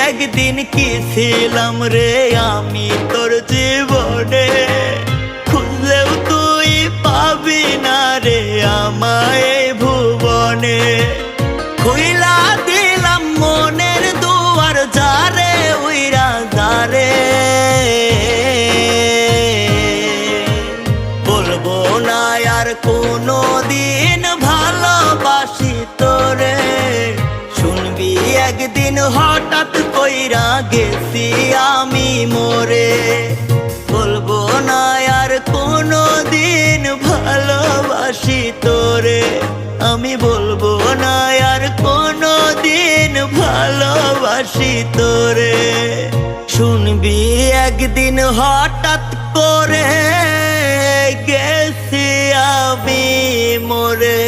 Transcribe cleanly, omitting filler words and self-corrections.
একদিন কি ছিলাম রে আমি তোর জীবনে, খুঁজলেও তুই পাবি না রে আমায় এই ভুবনে। খুইলা দিলাম মনের দুয়ার যারে উইরা যারে, বলবো না আর কোনো দিন ভালোবাসি তোরে। শুনবি একদিন হঠাৎ কইরা গেছি আমি মরে, বলবো না আর কোনো দিন ভালোবাসি তোরে। আমি বলবো না আর কোনো দিন ভালোবাসি তোরে। শুনবি একদিন হঠাৎ করে গেছি আমি মরে।